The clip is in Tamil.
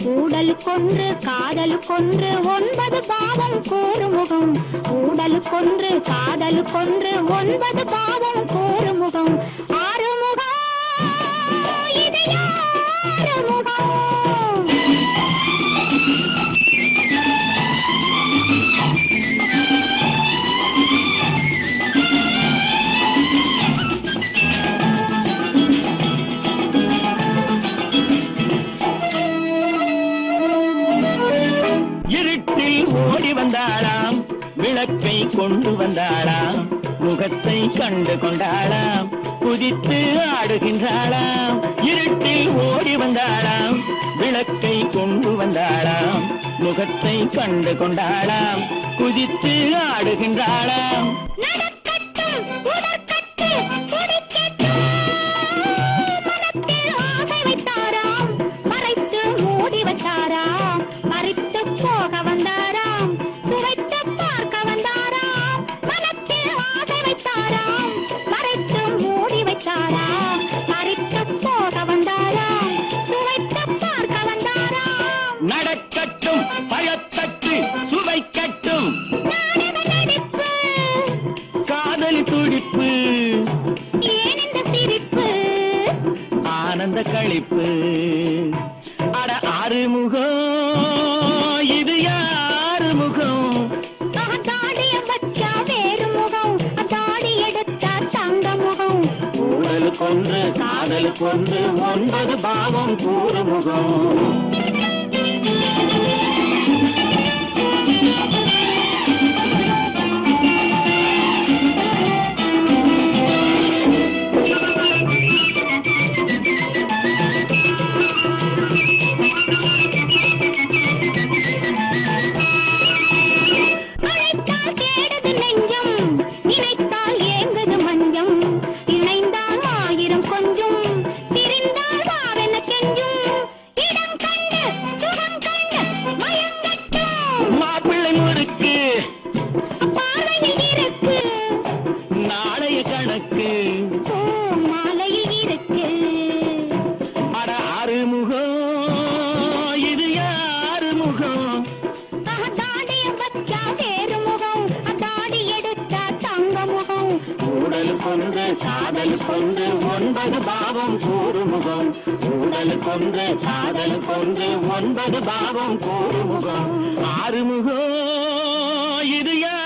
ஊடலுக்கொன்று காதலுக்கொன்று 9 பாவம் கூறுமுகம். ஊடலுக்கொன்று காதலுக்கொன்று 9 பாவம் கூறுமுகம். ஆறுமுகம் இது யாருமுகம்? இருட்டில் ஓடி வந்தாளாம், விளக்கை கொண்டு வந்தாளாம், முகத்தை கண்டு கொண்டாளாம், குதித்து ஆடுகின்றாளாம். இருட்டில் ஓடி வந்தாளாம், விளக்கை கொண்டு வந்தாளாம், முகத்தை கண்டு கொண்டாளாம், குதித்து ஆடுகின்றாளாம். போக வந்தாராம், சுவைத்து பார்க்க வந்தாராம், மனத்தில் ஆசை வைத்தாராம், மறைத்து மூடி வைத்தாராம், மறைத்து போக வந்தாராம், சுவைத்து பார்க்க வந்தாராம். நடக்கட்டும் பழத்தட்டு சுவைக்கட்டும், நாடக நடிப்பு காதலி துடிப்பு, ஏன் இந்த சிரிப்பு, ஆனந்த களிப்பு. அட ஆறுமுகம் இது யாருமுகம்? தாடிய வச்சா வேறு முகம், தாடி எடுத்தா தங்க முகம். ஊடலுக்கொன்று காதலுக்கொன்று 9 பாவம் கூறுமுகம். நினைத்தால் ஏங்குது மஞ்சம், இணைந்தால் 1000 கொஞ்சம், பிரிந்தால் வாவென கெஞ்சும். இடம் கண்டு சுகம் கண்டு மயங்கட்டும், மாப்பிள்ளை முறுக்கு பார்வையில் இருக்கு, நாளைய கணக்கு மாலையில் இருக்கு. அட ஆறுமுகம் இது யாருமுகம்? தாடிய வச்சா வேறு முகம், தாடி எடுத்தா தங்க முகம். ஊடலுக்கொன்று காதலுக்கொன்று 9 பாவம் கூறுமுகம். ஊடலுக்கொன்று காதலுக்கொன்று 9 பாவம் கூறுமுகம். ஆறுமுகம் இது யார்?